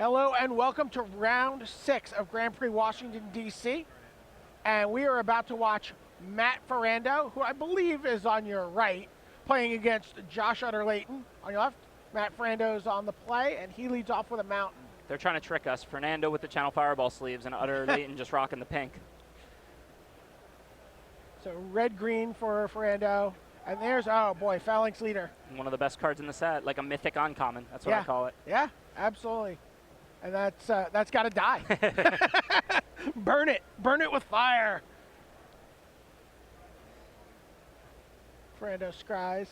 Hello and welcome to round 6 of Grand Prix Washington, D.C. And we are about to watch Matt Ferrando, who I believe is on your right, playing against Josh Utter-Leyton on your left. Matt Ferrando is on the play, and he leads off with a mountain. They're trying to trick us. Fernando with the Channel Fireball sleeves and Utter-Leyton just rocking the pink. So red-green for Ferrando. And there's, oh boy, Phalanx Leader. One of the best cards in the set, like a mythic uncommon. That's what I call it. Yeah, absolutely. And that's got to die. Burn it with fire. Ferrando scries.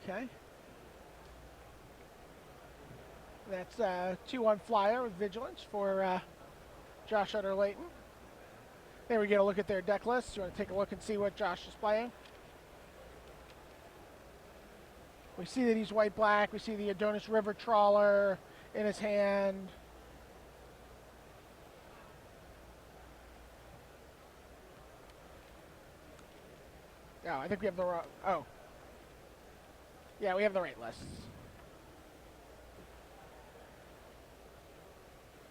Okay. That's a 2-1 flyer with Vigilance for Josh Utter-Leyton. There we get a look at their deck list. You want to take a look and see what Josh is playing? We see that he's white-black. We see the Adonis River Trawler in his hand. Oh, I think we have the wrong, oh. Yeah, we have the right lists.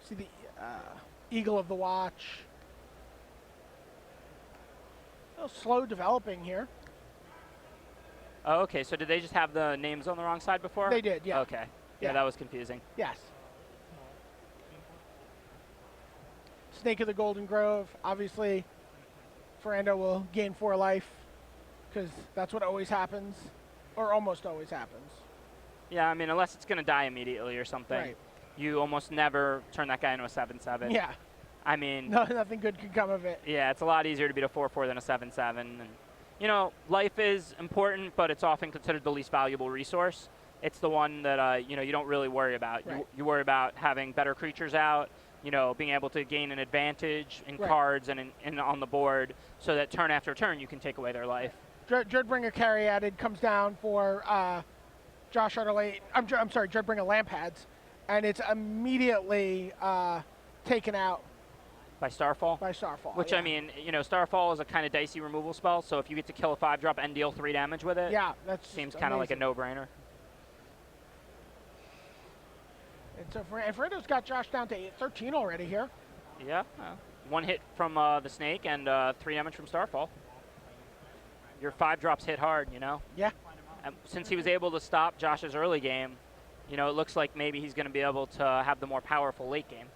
See the Eagle of the Watch. A little slow developing here. Oh, okay. So did they just have the names on the wrong side before? They did, yeah. Okay. Yeah, that was confusing. Yes. Snake of the Golden Grove. Obviously, Ferrando will gain 4 life because that's what always happens, or almost always happens. Yeah, I mean, unless it's going to die immediately or something. Right. You almost never turn that guy into a 7/7. Yeah. I mean, no, nothing good can come of it. Yeah, it's a lot easier to beat a 4/4 than a 7/7. And, you know, life is important, but it's often considered the least valuable resource. It's the one that, you know, you don't really worry about. Right. You worry about having better creatures out, you know, being able to gain an advantage in cards and on the board so that turn after turn you can take away their life. Dreadbringer Caryatid comes down for Josh Utter-Leyton. I'm sorry, Dreadbringer Lampads. And it's immediately taken out. By Starfall? By Starfall, Which, I mean, you know, Starfall is a kind of dicey removal spell, so if you get to kill a 5-drop and deal 3 damage with it, yeah, that seems kind of like a no-brainer. And so Ferrando's got Josh down to 13 already here. Yeah, 1 hit from the Snake and 3 damage from Starfall. Your 5-drops hit hard, you know? Yeah. And since he was able to stop Josh's early game, you know, it looks like maybe he's going to be able to have the more powerful late game.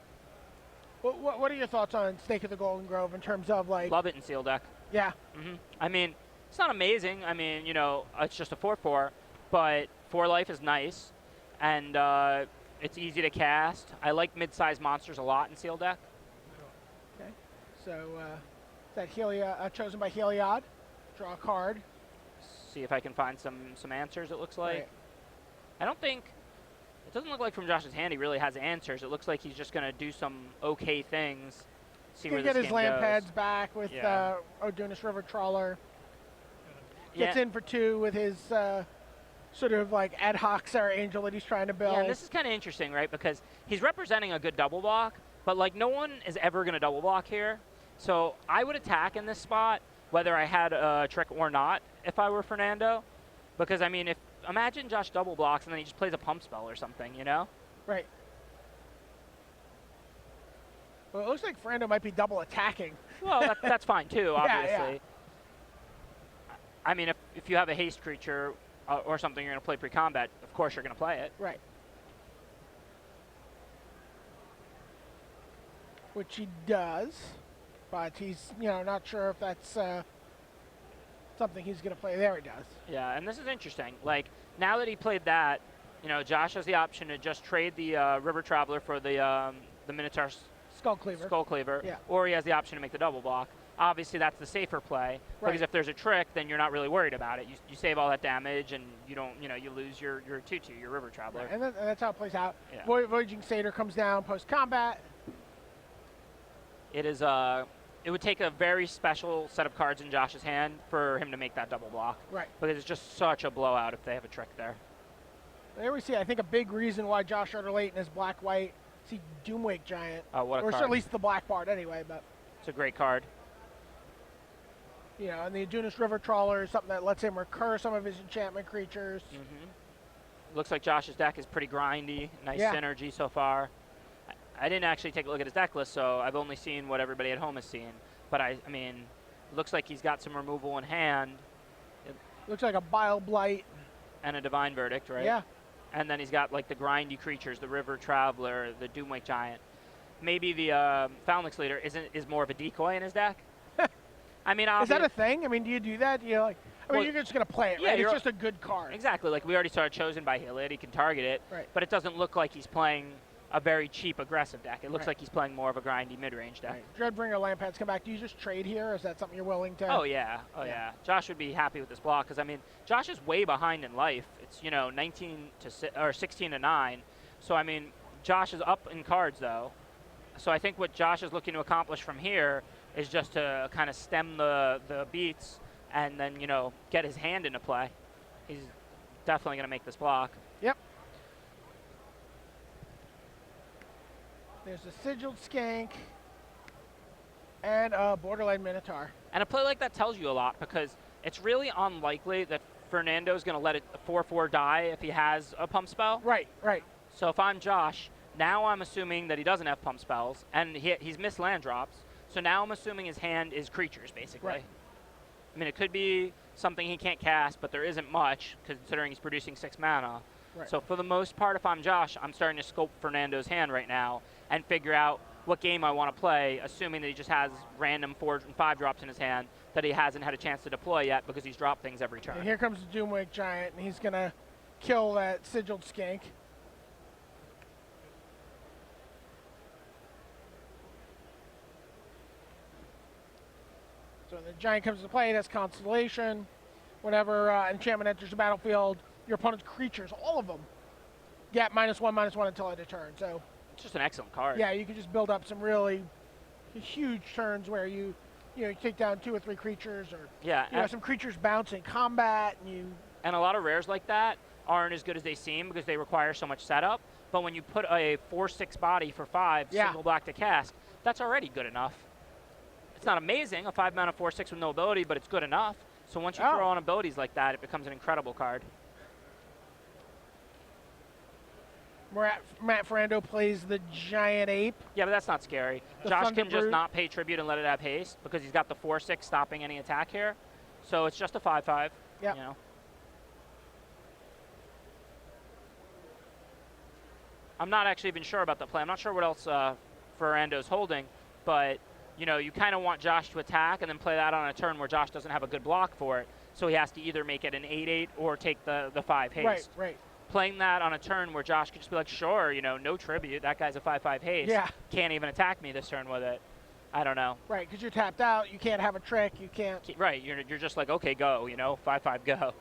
What are your thoughts on Snake of the Golden Grove in terms of, like... Love it in Seal deck. Yeah. I mean, it's not amazing. I mean, you know, it's just a 4/4, but 4 life is nice, and it's easy to cast. I like mid-sized monsters a lot in Seal deck. Okay. So, that chosen by Heliod. Draw a card. See if I can find some answers, it looks like. Right. I don't think... It doesn't look like from Josh's hand he really has answers. It looks like he's just going to do some okay things. See where this game goes. Get his land pads back with Adonis River Trawler. Gets in for 2 with his sort of like ad hoc Sarah Angel that he's trying to build. Yeah, and this is kind of interesting, right? Because he's representing a good double block, but like no one is ever going to double block here. So I would attack in this spot, whether I had a trick or not, if I were Fernando. Because, I mean, imagine Josh double blocks and then he just plays a pump spell or something, you know? Right. Well, it looks like Ferrando might be double attacking. Well, that's fine too, obviously. Yeah. I mean, if you have a haste creature or something you're going to play pre-combat, of course you're going to play it. Right. Which he does, but he's, you know, not sure if that's something he's going to play. There he does. Yeah, and this is interesting. Like, now that he played that, you know, Josh has the option to just trade the River Traveler for the Minotaur Skull Cleaver. Skull Cleaver, yeah. Or he has the option to make the double block. Obviously, that's the safer play, because if there's a trick, then you're not really worried about it. You save all that damage, and you don't, you know, you lose your 2/2, your River Traveler. Right. And that's how it plays out. Yeah. Voyaging Satyr comes down post-combat. It is it would take a very special set of cards in Josh's hand for him to make that double block. Right. Because it's just such a blowout if they have a trick there. There we see, I think, a big reason why Josh Utter-Leyton is black-white. See Doomwake Giant. Oh, what a or card. at least the black part anyway. But it's a great card. You know, and the Adunis River Trawler is something that lets him recur some of his enchantment creatures. Looks like Josh's deck is pretty grindy. Nice Yeah. synergy so far. I didn't actually take a look at his deck list, so I've only seen what everybody at home has seen. But I mean, looks like he's got some removal in hand Looks like a Bile Blight. and a Divine Verdict, right? Yeah. And then he's got like the grindy creatures, the River Traveler, the Doomwake Giant. Maybe the Foundlix Leader is more of a decoy in his deck. I mean, Is that a thing? I mean, do you do that? Do you like? I mean, Well, you're just gonna play it, yeah, right? It's you're- just a good card. exactly, like we already saw Chosen by Hillid, he can target it, Right. but it doesn't look like he's playing a very cheap aggressive deck. It looks Right. like he's playing more of a grindy mid-range deck. Right. Dreadbringer Lampads come back. Do you just trade here? Or is that something you're willing to? Oh yeah, Yeah. yeah. Josh would be happy with this block because I mean, Josh is way behind in life. It's 19 to or 16 to 9. So I mean, Josh is up in cards though. So I think what Josh is looking to accomplish from here is just to kind of stem the beats and then get his hand into play. He's definitely going to make this block. Yep. There's a Sigiled Skank and a Borderline Minotaur. And a play like that tells you a lot because it's really unlikely that Fernando's going to let a 4/4 die if he has a pump spell. Right. Right. So if I'm Josh, now I'm assuming that he doesn't have pump spells, and he's missed land drops. So now I'm assuming his hand is creatures, basically. Right. I mean, it could be something he can't cast, but there isn't much, considering he's producing 6 mana. Right. So for the most part, if I'm Josh, I'm starting to scope Fernando's hand right now and figure out what game I want to play, assuming that he just has random 4 and 5 drops in his hand that he hasn't had a chance to deploy yet because he's dropped things every turn. And here comes the Doomwake Giant, and he's gonna kill that Sigiled Skank. So the Giant comes into play. That's Constellation. Whenever enchantment enters the battlefield, your opponent's creatures, all of them, get -1/-1 until end of turn. So It's just an excellent card. yeah, you can just build up some really huge turns where you take down 2 or 3 creatures, or Yeah, some creatures bounce in combat, and you and a lot of rares like that aren't as good as they seem because they require so much setup. But when you put a 4/6 body for 5, Yeah. single black to cast, that's already good enough. It's not amazing, a 5 mana 4/6 with no ability, but it's good enough. So once you Oh. throw on abilities like that, it becomes an incredible card. Matt Ferrando plays the Giant Ape. Yeah, but that's not scary. The Josh Thunder can just Brute. not pay tribute and let it have haste because he's got the 4/6 stopping any attack here. So it's just a 5/5. Yep. I'm not actually even sure about the play. I'm not sure what else Ferrando's holding, but you kind of want Josh to attack and then play that on a turn where Josh doesn't have a good block for it. So he has to either make it an 8/8 or take the 5 haste. Right. Playing that on a turn where Josh could just be like, sure, no tribute. That guy's a 5/5 haste. Yeah. Can't even attack me this turn with it. I don't know. Right, because you're tapped out. You can't have a trick. You can't. Right, you're just like, okay, go, 5/5, go.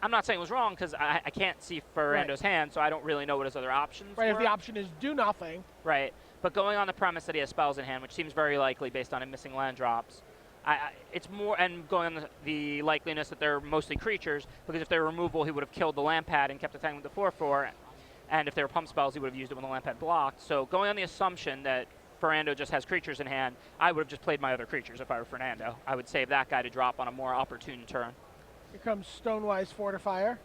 I'm not saying it was wrong because I can't see Ferrando's hand, so I don't really know what his other options Right, if were. the option is do nothing. Right, but going on the premise that he has spells in hand, which seems very likely based on him missing land drops, it's more, and going on the likeliness that they're mostly creatures, because if they're removal, he would have killed the Lampad and kept attacking with the 4/4, and if they were pump spells, he would have used it when the Lampad blocked. So going on the assumption that Ferrando just has creatures in hand, I would have just played my other creatures if I were Fernando. I would save that guy to drop on a more opportune turn. Here comes Stonewise Fortifier.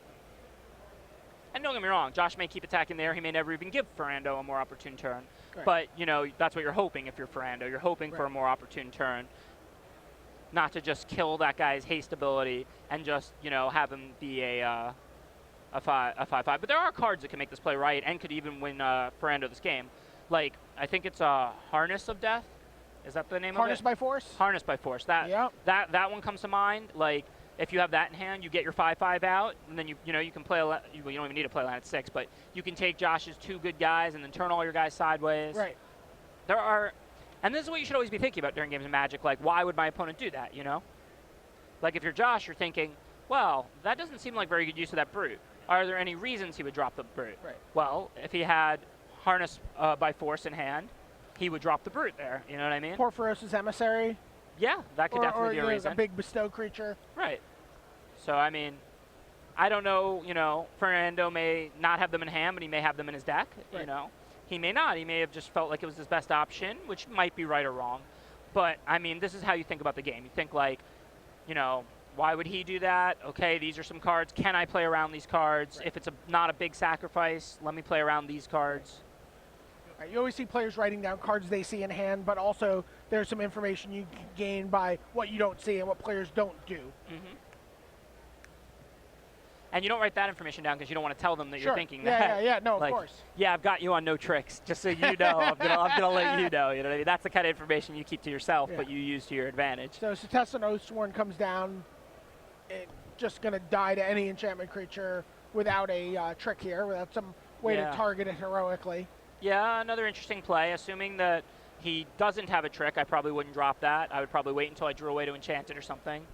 And don't get me wrong, Josh may keep attacking there. He may never even give Ferrando a more opportune turn. Right. But, that's what you're hoping if you're Ferrando. You're hoping for a Right. more opportune turn. Not to just kill that guy's haste ability and just, have him be a 5/5. But there are cards that can make this play right and could even win Ferrando this game. Like, I think it's Harness of Death. Is that the name Harness of it? by Force. Harness by Force. Yep. That one comes to mind. Like, if you have that in hand, you get your 5/5 out, and then you can play. You don't even need to play land at 6, but you can take Josh's 2 good guys and then turn all your guys sideways. Right. There are, and this is what you should always be thinking about during games of Magic. Like, why would my opponent do that? Like if you're Josh, you're thinking, well, that doesn't seem like very good use of that brute. Are there any reasons he would drop the brute? Right. Well, if he had Harness by Force in hand, he would drop the brute there. You know what I mean? Porphyrosis Emissary. Yeah, that could definitely be a reason. A big bestow creature. Right. So, I mean, I don't know, Fernando may not have them in hand, but he may have them in his deck, Right. He may not. He may have just felt like it was his best option, which might be right or wrong. But, I mean, this is how you think about the game. You think like, why would he do that? Okay, these are some cards. Can I play around these cards? Right. If it's not a big sacrifice, let me play around these cards. Right, you always see players writing down cards they see in hand, but also there's some information you can gain by what you don't see and what players don't do. Mm-hmm. And you don't write that information down because you don't want to tell them that Sure. you're thinking Yeah, that. yeah, no, like, of course. Yeah, I've got you on no tricks, just so you know. I'm gonna let you know. You know what I mean? That's the kind of information you keep to yourself, Yeah. but you use to your advantage. So Setessan Oathsworn comes down, it's just going to die to any enchantment creature without a trick here, without some way Yeah. to target it heroically. Yeah, another interesting play. Assuming that he doesn't have a trick, I probably wouldn't drop that. I would probably wait until I drew a way to enchant it or something,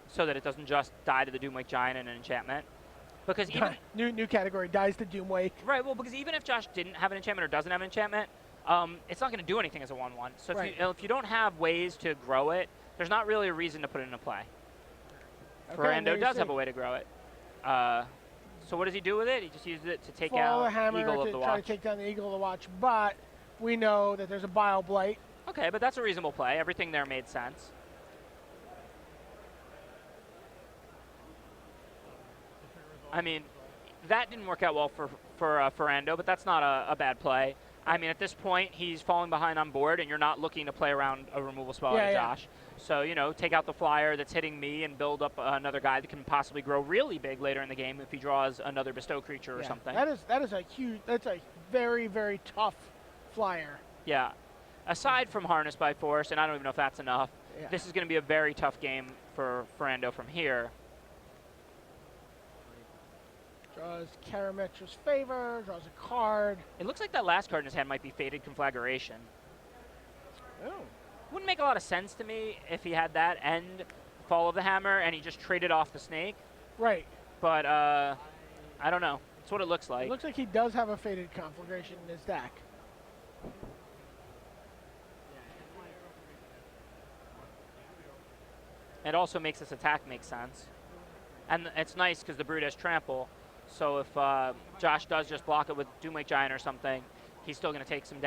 so that it doesn't just die to the Doomwake Giant in an enchantment. Because even new category, dies to Doomwake. right, well, because even if Josh didn't have an enchantment or doesn't have an enchantment, it's not going to do anything as a 1/1. So Right. if you don't have ways to grow it, there's not really a reason to put it into play. Okay, there Ferrando you does see. have a way to grow it. So what does he do with it? He just uses it to take Follow out the hammer Eagle to of the try Watch. to take down the Eagle of the Watch, but we know that there's a Bile Blight. Okay, but that's a reasonable play. Everything there made sense. I mean, that didn't work out well for Ferrando, but that's not a bad play. I mean, at this point, he's falling behind on board, and you're not looking to play around a removal spell Yeah, out of yeah. Josh. So, take out the flyer that's hitting me and build up another guy that can possibly grow really big later in the game if he draws another bestow creature or Yeah, something. that's a very, very tough flyer. Yeah. Aside from Harness by Force, and I don't even know if that's enough, Yeah. this is going to be a very tough game for Ferrando from here. Draws Karametra's Favor, draws a card. It looks like that last card in his hand might be Fated Conflagration. Oh. Wouldn't make a lot of sense to me if he had that and Fall of the Hammer and he just traded off the snake. Right. But I don't know. That's what it looks like. It looks like he does have a Fated Conflagration in his deck. It also makes this attack make sense. And it's nice because the Brute has Trample. So if Josh does just block it with Doomwake Giant or something, he's still going to take some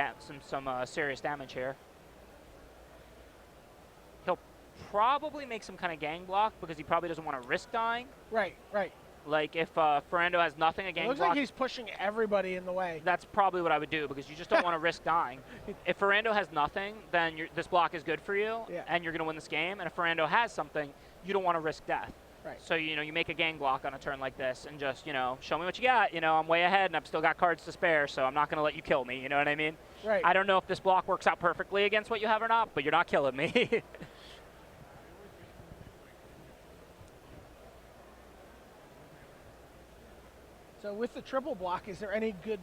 serious damage here. He'll probably make some kind of gang block because he probably doesn't want to risk dying. Right, right. Like if Ferrando has nothing, a It gang looks block. like he's pushing everybody in the way. That's probably what I would do because you just don't want to risk dying. If Ferrando has nothing, then this block is good for you, Yeah. and you're going to win this game. And if Ferrando has something, you don't want to risk death. Right. So, you make a gang block on a turn like this and just, show me what you got. I'm way ahead and I've still got cards to spare, so I'm not going to let you kill me. You know what I mean? Right. I don't know if this block works out perfectly against what you have or not, but you're not killing me. So with the triple block, is there any good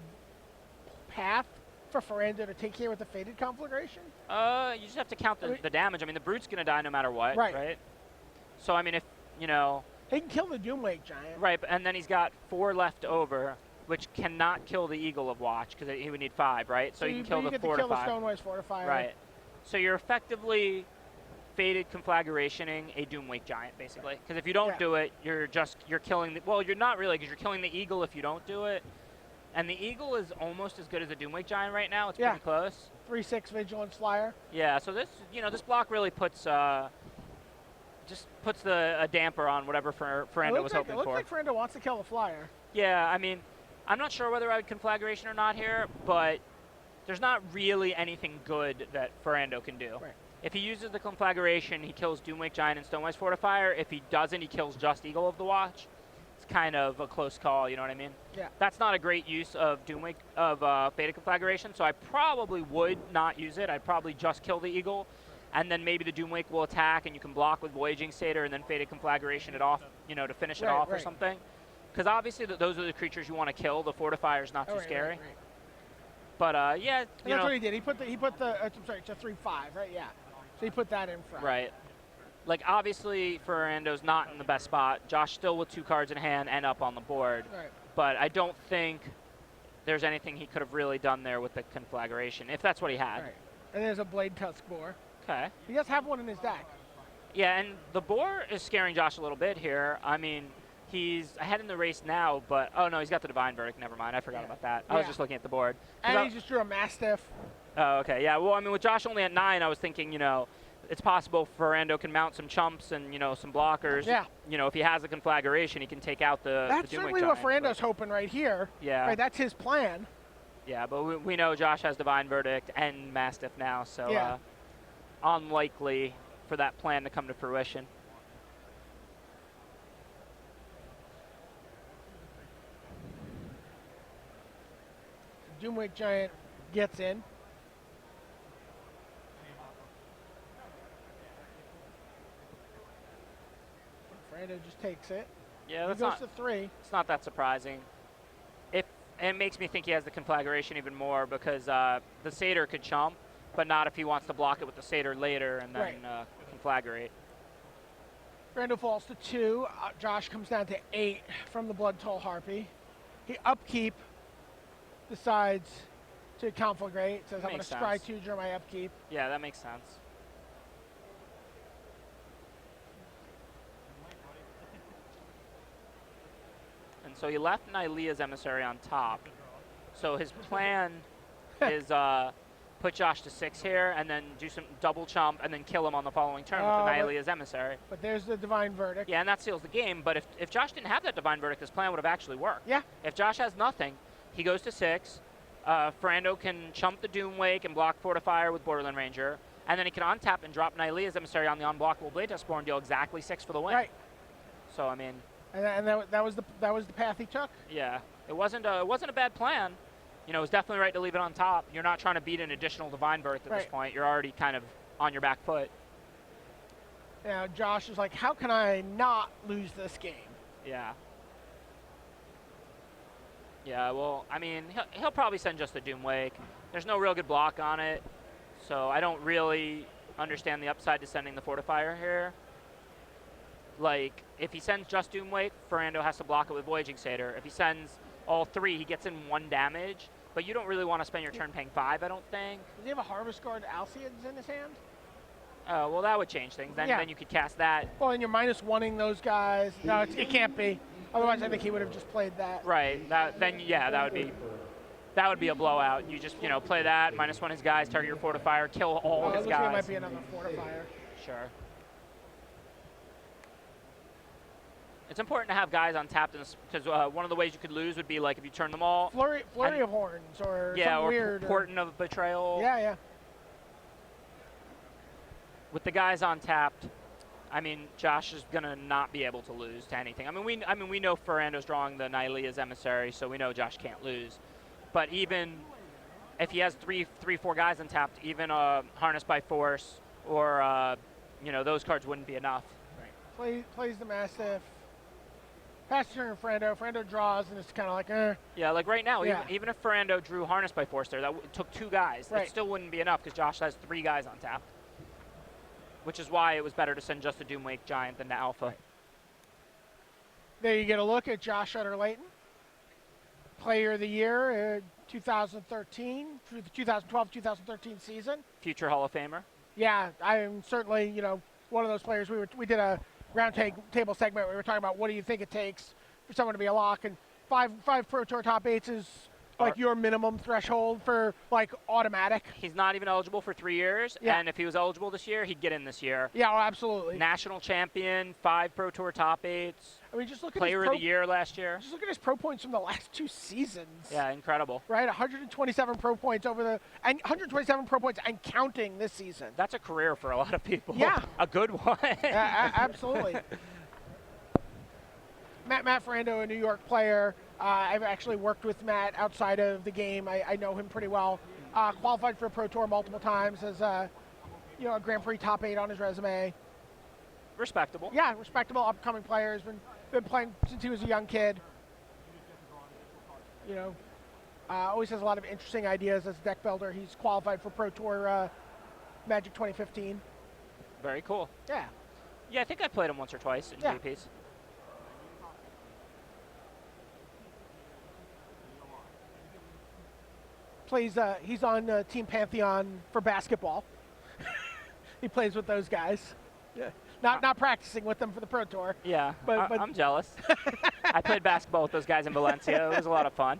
path for Ferrando to take here with the Fated Conflagration? You just have to count the damage. I mean, the Brute's going to die no matter what, Right. So, I mean, if, He can kill the Doomwake Giant. Right, and then he's got 4 left over, which cannot kill the Eagle of Watch because he would need 5, right? So you can kill the get 4 to to kill 5. the Stonewise Fortifier. Right. So you're effectively Fated Conflagrationing a Doomwake Giant, basically. Because if you don't Yeah. do it, you're killing the... Well, you're not really, because you're killing the Eagle if you don't do it. And the Eagle is almost as good as the Doomwake Giant right now. It's Yeah. pretty close. 3/6 Vigilance Flyer. Yeah, so this, this block really puts... just puts a damper on whatever Ferrando was hoping It looks for. like Ferrando wants to kill the Flyer. Yeah, I mean, I'm not sure whether I would Conflagration or not here, but there's not really anything good that Ferrando can do. Right. If he uses the Conflagration, he kills Doomwake Giant and Stonewise Fortifier. If he doesn't, he kills just Eagle of the Watch. It's kind of a close call, you know what I mean? Yeah. That's not a great use of Fated Conflagration, so I probably would not use it. I'd probably just kill the Eagle, and then maybe the Doomwake will attack, and you can block with Voyaging Satyr, and then Fated Conflagration it off, to finish it Right, off or right. something. Because obviously those are the creatures you want to kill. The Fortifier's not too Right, scary. right. But yeah, And that's what he did. He put the I'm sorry, it's a 3/5, right? Yeah. So he put that in front. right. Like obviously Ferrando's not in the best spot. Josh still with 2 cards in hand and up on the board. Right. But I don't think there's anything he could have really done there with the Conflagration, if that's what he had. Right. And there's a Blade Tusk Boar. Okay. He does have one in his deck. Yeah, and the boar is scaring Josh a little bit here. I mean, he's ahead in the race now, but oh no, he's got the Divine Verdict. Never mind, I forgot Yeah. about that. I was Yeah. just looking at the board. 'Cause And he just drew a Mastiff. Oh, okay. Yeah. Well, I mean, with Josh only at 9, I was thinking, it's possible Ferrando can mount some chumps and, some blockers. Yeah. If he has a conflagration, he can take out the That's Doomwing certainly what Giant, Ferrando's hoping right here. Yeah. Right, that's his plan. Yeah, but we know Josh has Divine Verdict and Mastiff now, so Yeah. unlikely for that plan to come to fruition. Doomwing Giant gets in. Ferrando just takes it. Yeah, He that's goes not to 3. it's not that surprising. And it makes me think he has the conflagration even more because the Satyr could chump, but not if he wants to block it with the Satyr later and then conflagrate. Ferrando falls to 2. Josh comes down to 8 from the Blood Toll Harpy. He upkeep decides to conflagrate. Says, I'm going to Makes scry sense. 2 during my upkeep. Yeah, that makes sense. And so he left Nylea's Emissary on top. So his plan is put Josh to 6 here and then do some double chump and then kill him on the following turn with the Nylea's Emissary. But there's the Divine Verdict. Yeah, and that seals the game. But if Josh didn't have that Divine Verdict, his plan would have actually worked. Yeah. If Josh has nothing, he goes to 6. Ferrando can chump the Doomwake and block Fortifier with Borderland Ranger. And then he can untap and drop Nylea's Emissary on the unblockable Blade Test Spore and deal exactly 6 for the win. Right. So, I mean... And that was the path he took. Yeah. It wasn't a bad plan. It was definitely right to leave it on top. You're not trying to beat an additional Divine Birth at this point. You're already kind of on your back foot. Now, Josh is like, how can I not lose this game? Yeah. Yeah, well, I mean, he'll probably send just the Doomwake. There's no real good block on it, so I don't really understand the upside to sending the Fortifier here. Like, if he sends just Doomwake, Ferrando has to block it with Voyaging Satyr. If he sends all 3, he gets in 1 damage, but you don't really want to spend your turn paying 5, I don't think. Does he have a Harvest Guard Alceids in his hand? Oh, well, that would change things. Then you could cast that. Well, and you're -1ing those guys. No, it can't be. Otherwise, I think he would have just played that. Right. That would be a blowout. You just, play that, -1 his guys, target your Fortifier, kill all his It guys. might be another Fortifier. Sure. It's important to have guys untapped because one of the ways you could lose would be like if you turn them all. Flurry of Horns or yeah, something or weird. Portent of Betrayal. Yeah. With the guys untapped, I mean, Josh is gonna not be able to lose to anything. I mean, we know Ferrando's drawing the Nylea's Emissary, so we know Josh can't lose. But even if he has 4 guys untapped, even Harnessed by Force or those cards wouldn't be enough. Right. Plays the Mastiff. Pass turn Ferrando. Ferrando draws, and it's kind of like, Yeah, like right now, even if Ferrando drew Harnessed by Force there, that took 2 guys. Right. It still wouldn't be enough because Josh has 3 guys on tap. Which is why it was better to send just the Doomwake Giant than the Alpha. Right. There you get a look at Josh Utter-Leyton. Player of the Year 2013, through the 2012-2013 season. Future Hall of Famer. Yeah, I am certainly, one of those players. We did a round table segment where we were talking about what do you think it takes for someone to be a lock, and five Pro Tour top 8s is like your minimum threshold for like automatic. He's not even eligible for 3 years, and if he was eligible this year, he'd get in this year. Yeah, absolutely. National champion, 5 Pro Tour top 8s. I mean, just look at Player of the Year last year. Just look at his pro points from the last 2 seasons. Yeah, incredible. Right, 127 pro points and 127 pro points and counting this season. That's a career for a lot of people. Yeah, a good one. Absolutely. Matt Ferrando, a New York player. I've actually worked with Matt outside of the game. I know him pretty well. Qualified for a Pro Tour multiple times as a Grand Prix top 8 on his resume. Respectable. Yeah, respectable upcoming player. Has been playing since he was a young kid. Always has a lot of interesting ideas as a deck builder. He's qualified for Pro Tour Magic 2015. Very cool. Yeah. Yeah, I think I played him once or twice in GPs. He's on Team Pantheon for basketball. He plays with those guys. Yeah. Not practicing with them for the Pro Tour. Yeah, but I'm jealous. I played basketball with those guys in Valencia. It was a lot of fun.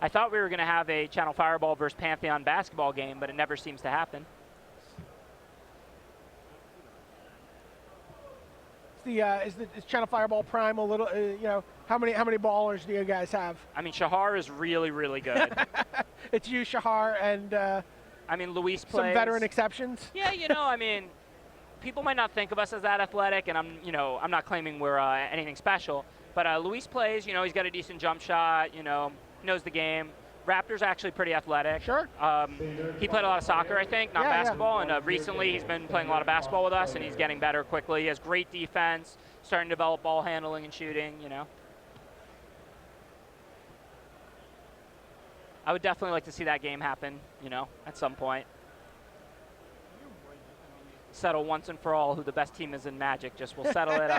I thought we were going to have a Channel Fireball versus Pantheon basketball game, but it never seems to happen. is Channel Fireball Prime a little? You know, how many ballers do you guys have? I mean, Shahar is really, really good. It's you, Shahar, and I mean, Luis plays. some veteran exceptions. Yeah, you know, I mean, people might not think of us as that athletic, and I'm not claiming we're anything special. But Luis plays. You know, he's got a decent jump shot. You know, knows the game. Raptor's actually pretty athletic. Sure. He played a lot of soccer, I think, not Yeah, basketball. And recently, he's been playing a lot of basketball with us, and he's getting better quickly. He has great defense, starting to develop ball handling and shooting. You know. I would definitely like to see that game happen, you know, at some point. Settle once and for all who the best team is in Magic. Just we'll settle it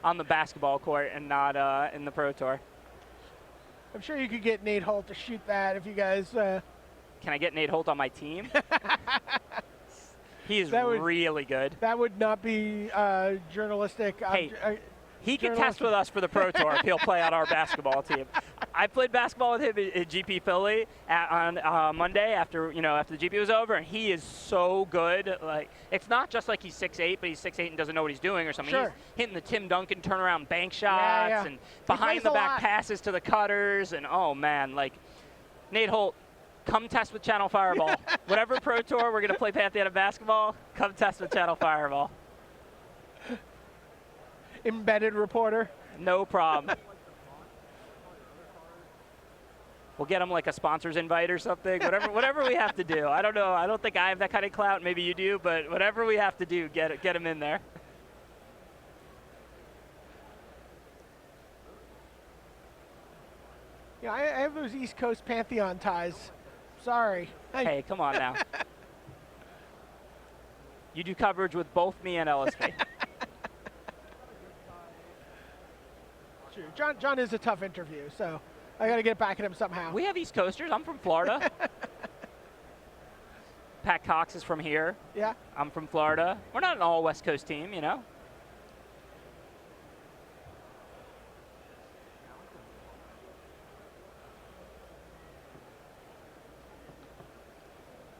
on the basketball court and not in the Pro Tour. I'm sure you could get Nate Holt to shoot that if you guys. Can I get Nate Holt on my team? He is That would- really good. That would not be journalistic. Hey, He can test with us for the Pro Tour if he'll play on our basketball team. I played basketball with him at GP Philly on Monday after the GP was over, and he is so good. Like, it's not just like he's 6'8", but he's 6'8" and doesn't know what he's doing or something. Sure. He's hitting the Tim Duncan turnaround bank shots Yeah. and behind the plays a back lot. passes to the cutters, and oh man, like Nate Holt. Come test with Channel Fireball. Whatever Pro Tour we're going to play Pantheon of basketball, come test with Channel Fireball. Embedded reporter. No problem. We'll get him like a sponsor's invite or something. Whatever we have to do. I don't know. I don't think I have that kind of clout. Maybe you do, but whatever we have to do, get him in there. Yeah, I have those East Coast Pantheon ties. Sorry. Hey, come on now. You do coverage with both me and LSP. Sure. John is a tough interview, so I got to get back at him somehow. We have East Coasters. I'm from Florida. Pat Cox is from here. Yeah. I'm from Florida. We're not an all West Coast team, you know.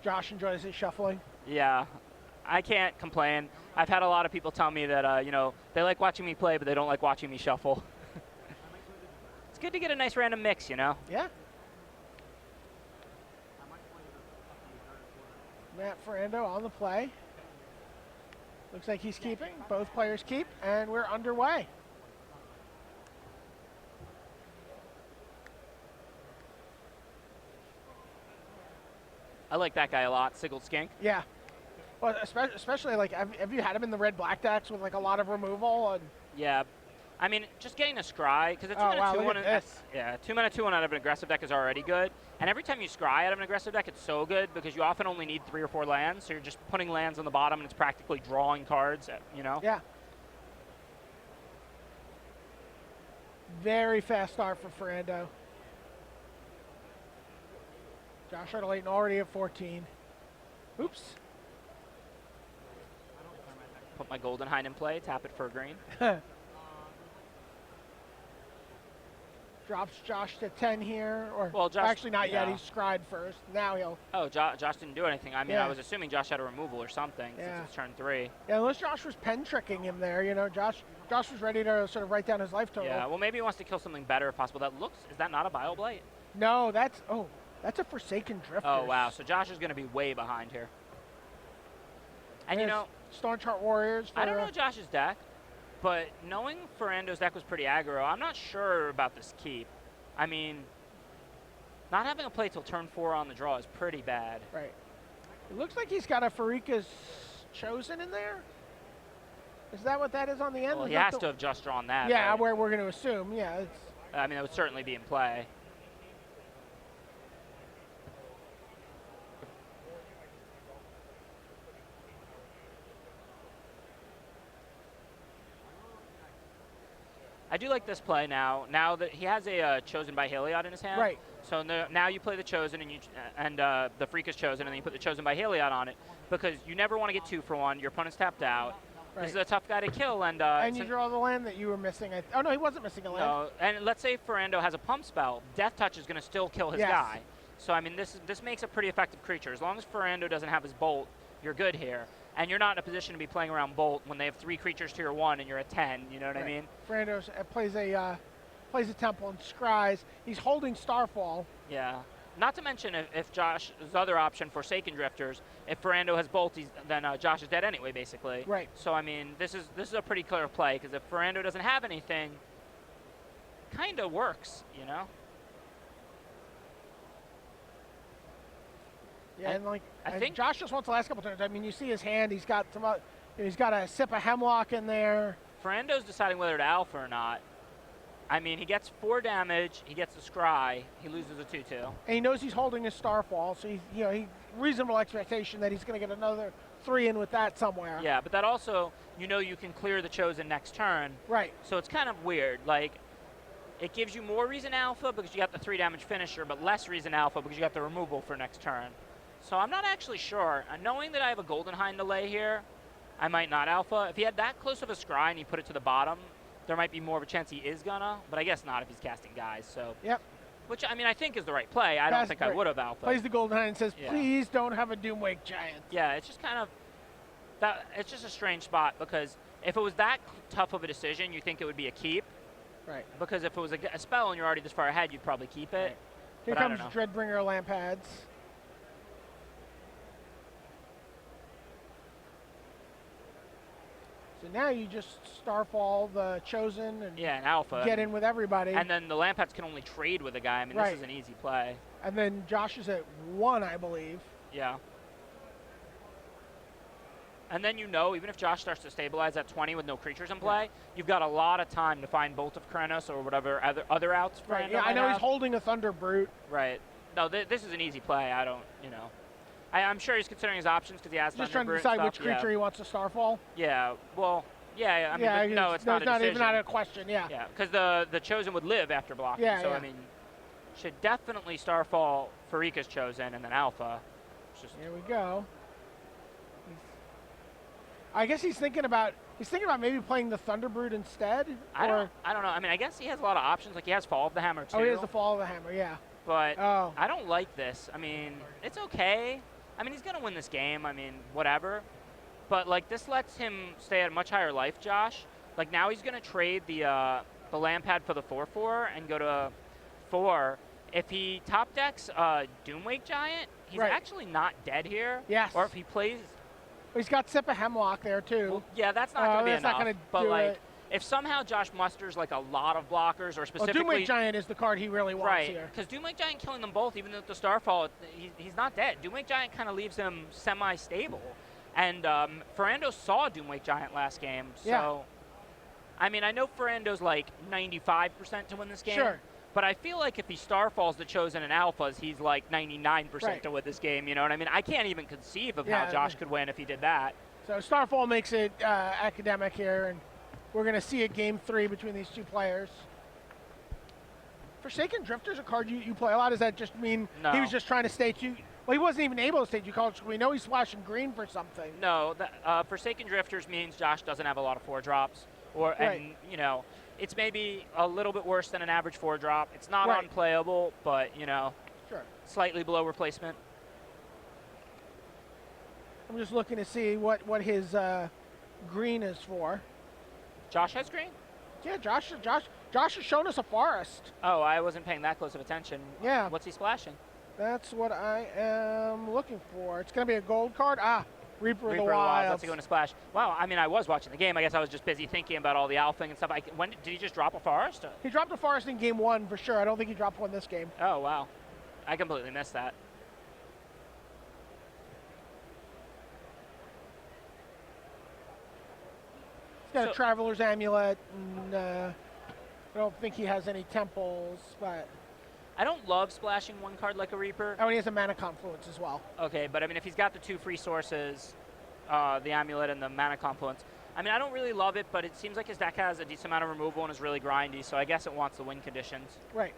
Josh enjoys his shuffling. Yeah, I can't complain. I've had a lot of people tell me that, they like watching me play, but they don't like watching me shuffle. It's good to get a nice random mix, you know? Yeah. Matt Ferrando on the play. Looks like he's keeping. Both players keep, and we're underway. I like that guy a lot, Siggled Skink. Yeah. Well, especially like, have you had him in the red-black decks with like a lot of removal? And Yeah. I mean, just getting a scry, because a Oh, 2-mana wow, 2-1 look at this. yeah, 2-mana 2-1 out of an aggressive deck is already good. And every time you scry out of an aggressive deck, it's so good because you often only need 3 or 4 lands, so you're just putting lands on the bottom and it's practically drawing cards, you know? yeah. Very fast start for Ferrando. Josh Arterlayton already at 14. Oops. Put my Golden Hind in play, tap it for a green. Drops Josh to 10 here, or Well, Josh- actually not yet. no. He's scried first. Now he'll. Oh, Josh didn't do anything. I mean, Yeah. I was assuming Josh had a removal or something Yeah. since it's turn 3. Yeah, unless Josh was pen tricking him there, Josh was ready to sort of write down his life total. Yeah, well, maybe he wants to kill something better if possible. Is that not a Bile-Blight? No, that's a Forsaken Drifter. Oh, wow. So Josh is going to be way behind here. And, Stormchart Warriors. For, I don't know Josh's deck, but knowing Ferrando's deck was pretty aggro, I'm not sure about this keep. I mean, not having a play till turn 4 on the draw is pretty bad. Right. It looks like he's got a Farika's Chosen in there. Is that what that is on the end? Well, Is he that has the- to have just drawn that. Yeah, right? where we're going to assume. Yeah. It's, I mean, that would certainly be in play. I do like this play now. Now that he has a Chosen by Heliod in his hand. Right. So now you play the Chosen and the Freak is Chosen, and then you put the Chosen by Heliod on it because you never want to get 2 for 1. Your opponent's tapped out. Right. This is a tough guy to kill, and you draw the land that you were missing. Oh no, he wasn't missing a land. no. And let's say Ferrando has a pump spell. Death Touch is going to still kill his Yes. guy. So I mean, this makes a pretty effective creature. As long as Ferrando doesn't have his bolt, you're good here. and you're not in a position to be playing around Bolt when they have 3 creatures to your 1 and you're at 10. You know what I mean? Ferrando's plays a temple and scries. He's holding Starfall. Yeah. Not to mention if Josh's other option, Forsaken Drifters, if Ferrando has Bolt, then Josh is dead anyway, basically. Right. So I mean, this is a pretty clear play because if Ferrando doesn't have anything, kind of works, you know. Yeah, and like I think Josh just wants the last couple turns. I mean, you see his hand. He's got he's got a sip of hemlock in there. Ferrando's deciding whether to alpha or not. I mean, he gets 4 damage, he gets the scry, he loses a 2/2. And he knows he's holding his Starfall, so he reasonable expectation that he's going to get another 3 in with that somewhere. Yeah, but that also, you can clear the Chosen next turn. Right. So it's kind of weird. Like, it gives you more reason alpha because you got the 3 damage finisher, but less reason alpha because you got the removal for next turn. So I'm not actually sure. Knowing that I have a Golden Hind delay here, I might not alpha. If he had that close of a scry and he put it to the bottom, there might be more of a chance he is gonna, but I guess not if he's casting guys. So, yep. Which I mean, I think is the right play. I don't think I would have alpha. Plays the Golden Hind and says, "Please don't have a Doomwake Giant." Yeah, it's just kind of that. It's just a strange spot because if it was that tough of a decision, you think it would be a keep. Right. Because if it was a spell and you're already this far ahead, you'd probably keep it. Right. Here comes Dreadbringer Lampads. So now you just Starfall the Chosen and an alpha. Get in with everybody. And then the Lampads can only trade with a guy. I mean, this is an easy play. And then Josh is at 1, I believe. Yeah. And then even if Josh starts to stabilize at 20 with no creatures in play, you've got a lot of time to find Bolt of Krynos or whatever other outs for Right, yeah, I know he's holding a Thunder Brute. Right. No, this is an easy play. I don't, I'm sure he's considering his options because he has just Thunder trying to decide Brute which creature he wants to Starfall. Yeah, well, I mean, no, it's not a decision. Even not a question, Yeah, because the Chosen would live after blocking. Yeah, so, I mean, should definitely Starfall Pharika's Chosen and then Alpha. Here we go. I guess he's thinking about maybe playing the Thunderbrute instead. I don't know. I mean, I guess he has a lot of options. Like he has Fall of the Hammer too. Oh, he has the Fall of the Hammer, yeah. But I don't like this. I mean, it's okay. I mean, he's gonna win this game. I mean, whatever. But like this lets him stay at a much higher life, Josh. Like now he's gonna trade the Lampad for the 4/4 and go to 4. If he top decks Doomwake Giant, he's actually not dead here. Yes. Or if he plays. He's got Sip of Hemlock there too. Well, yeah, that's not gonna be enough. That's not gonna but do like, it. if somehow Josh musters like a lot of blockers or specifically. Well, Doomwake Giant is the card he really wants here. Right, because Doomwake Giant killing them both, even with the Starfall, he's not dead. Doomwake Giant kind of leaves him semi-stable. And Ferrando saw Doomwake Giant last game, so. I mean, I know Ferrando's like 95% to win this game. Sure. But I feel like if he Starfalls the Chosen and Alphas, he's like 99% to win this game, you know what I mean? I can't even conceive of how Josh could win if he did that. So Starfall makes it academic here, and we're going to see a game 3 between these two players. Forsaken Drifter's a card you play a lot. Does that just mean he was just trying to stay too? Well, he wasn't even able to stay too colors. We know he's flashing green for something. No, Forsaken Drifters means Josh doesn't have a lot of 4-drops. And, it's maybe a little bit worse than an average 4-drop. It's not unplayable, but, slightly below replacement. I'm just looking to see what his green is for. Josh has green? Yeah, Josh has shown us a forest. Oh, I wasn't paying that close of attention. Yeah. What's he splashing? That's what I am looking for. It's going to be a gold card. Reaper of the Wilds. That's going to splash. Wow, I mean, I was watching the game. I guess I was just busy thinking about all the alphing and stuff. When did he just drop a forest? He dropped a forest in game 1 for sure. I don't think he dropped one this game. Oh, wow. I completely missed that. He's got a Traveler's Amulet, and I don't think he has any temples, but... I don't love splashing one card like a Reaper. Oh, and he has a Mana Confluence as well. Okay, but I mean, if he's got the 2 free sources, the Amulet and the Mana Confluence, I mean, I don't really love it, but it seems like his deck has a decent amount of removal and is really grindy, so I guess it wants the win conditions. Right.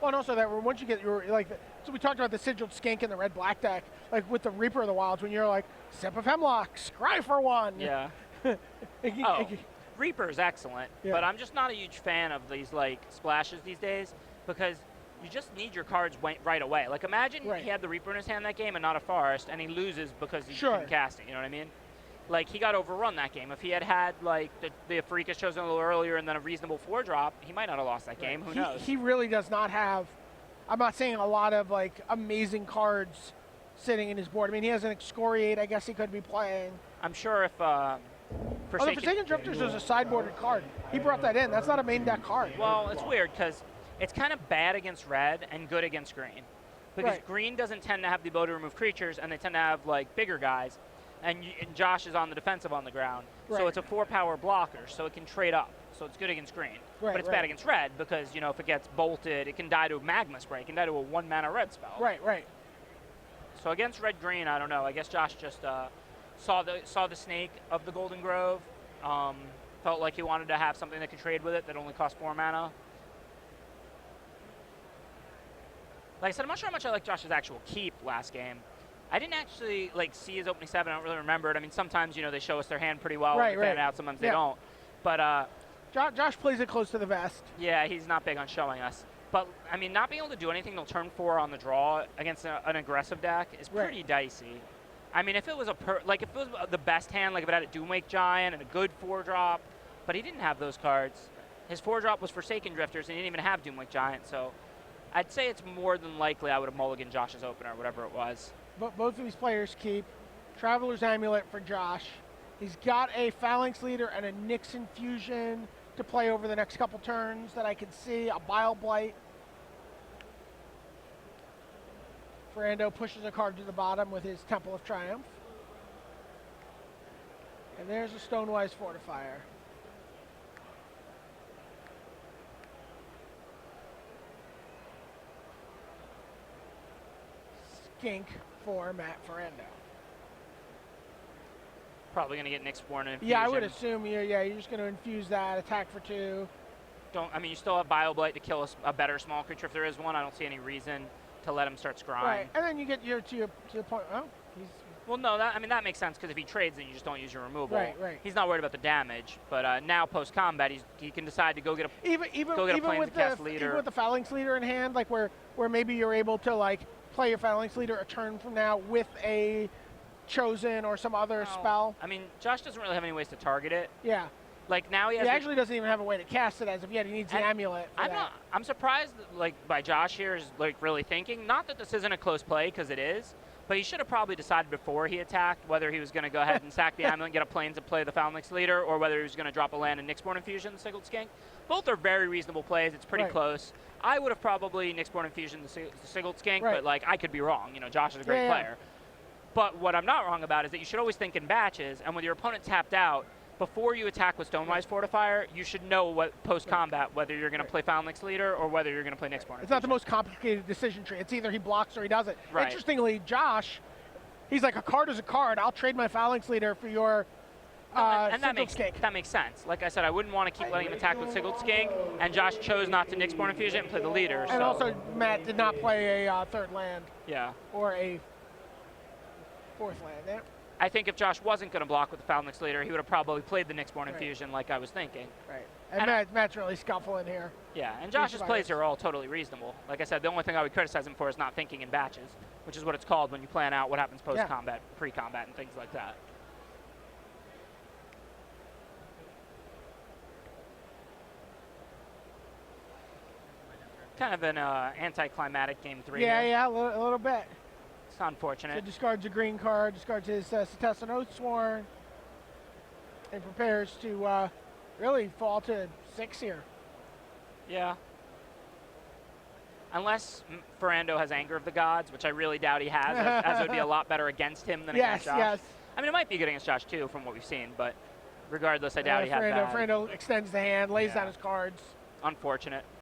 Well, and also that once you get your, so we talked about the Sigiled Skink in the red-black deck, like with the Reaper of the Wilds, when you're like, Sip of Hemlock, scry for 1. Yeah. Reaper is excellent, but I'm just not a huge fan of these, splashes these days, because you just need your cards right away. Like, imagine Right. he had the Reaper in his hand that game and not a Forest, and he loses because he Sure. couldn't cast it, you know what I mean? Like, he got overrun that game. If he had had, like, the Afrikas chosen a little earlier and then a reasonable 4-drop, he might not have lost that game. Who knows? He really does not have, I'm not saying a lot of, like, amazing cards sitting in his board. I mean, he has an Excoriate I guess he could be playing. I'm sure if Oh, the Forsaken Drifters is a sideboarded card. He brought that in. That's not a main deck card. Well, it's weird because it's kind of bad against red and good against green. Because Right. green doesn't tend to have the ability to remove creatures, and they tend to have, like, bigger guys. And Josh is on the defensive on the ground. So Right. it's a 4-power blocker, so it can trade up. So it's good against green. Right, But it's right. bad against red because, you know, if it gets bolted, it can die to a Magma Spray. It can die to a 1-mana red spell. Right, right. So against red-green, I don't know. I guess Josh just saw the snake of the Golden Grove. Felt like he wanted to have something that could trade with it that only cost 4 mana. Like I said, I'm not sure how much I like Josh's actual keep last game. I didn't actually like see his opening 7. I don't really remember it. I mean, sometimes, you know, they show us their hand pretty well Right, and fan right. it out. Sometimes they Yeah. don't. But Josh plays it close to the vest. yeah, he's not big on showing us. But I mean, not being able to do anything till turn 4 on the draw against an aggressive deck is Right. pretty dicey. I mean, if it was if it was the best hand, like if it had a Doomwake Giant and a good 4-drop, but he didn't have those cards. His 4-drop was Forsaken Drifters, and he didn't even have Doomwake Giant. So I'd say it's more than likely I would have mulliganed Josh's opener, whatever it was. But both of these players keep Traveler's Amulet for Josh. He's got a Phalanx Leader and a Nixon Fusion to play over the next couple turns that I can see. A Bile Blight. Ferrando pushes a card to the bottom with his Temple of Triumph. And there's a Stonewise Fortifier. Skink for Matt Ferrando. Probably going to get Nyxborn and Infusion. Yeah, I would assume you're just going to infuse that, attack for 2. I mean, you still have BioBlight to kill a better small creature if there is one. I don't see any reason to let him start scrying. Right, and then you get to your point. Oh, he's Well, no, that makes sense because if he trades, then you just don't use your removal. Right, right. He's not worried about the damage, but now post combat, he can decide to go get a even Go get a even with Planescast the leader. even with the Phalanx Leader in hand, like where maybe you're able to like play your Phalanx Leader a turn from now with a Chosen or some other spell. I mean, Josh doesn't really have any ways to target it. Yeah, Like now he has. he the- actually doesn't even have a way to cast it as of yet. He needs the And amulet. For I'm that. not. I'm surprised, like by Josh here is like really thinking. Not that this isn't a close play because it is, but he should have probably decided before he attacked whether he was going to go ahead and sack the amulet and get a Plains to play the Phalanx Leader, or whether he was going to drop a land and Nyxborn Infusion, the Sigiled Skink. Both are very reasonable plays. It's pretty Right. close. I would have probably Nyxborn Infusion the Sigiled Skink, Right. but like I could be wrong. You know, Josh is a great Yeah, yeah. player. But what I'm not wrong about is that you should always think in batches, and with your opponent tapped out, before you attack with Stonewise Fortifier, you should know what post-combat, whether you're going to play Phalanx Leader or whether you're going to play Nyxborn. It's not the most complicated decision tree. It's either he blocks or he doesn't. Right. Interestingly, Josh, he's like, a card is a card. I'll trade my Phalanx Leader for your And that Sigiled makes sense. Like I said, I wouldn't want to keep letting him attack with Sigiled Skink, and Josh chose not to Nyxborn Infusion and play the leader. And so, also, Matt did not play a third land yeah. or a fourth land. Yeah. I think if Josh wasn't going to block with the Phalanx Leader, he would have probably played the Nyxborn Right. Infusion like I was thinking. Right. And And Matt's really scuffling here. Yeah, and Josh's survivors. plays are all totally reasonable. Like I said, the only thing I would criticize him for is not thinking in batches, which is what it's called when you plan out what happens post-combat, pre-combat, and things like that. Kind of an anticlimactic game 3 Yeah, here. yeah, a little bit. It's So unfortunate. discards a green card, discards his Setessan Oathsworn, and prepares to really fall to 6 here. Yeah. Unless Ferrando has Anger of the Gods, which I really doubt he has, as it would be a lot better against him than Yes, against Josh. yes. I mean, it might be good against Josh, too, from what we've seen, but regardless, I doubt he has that. Ferrando extends the hand, lays Yeah. down his cards. Unfortunate.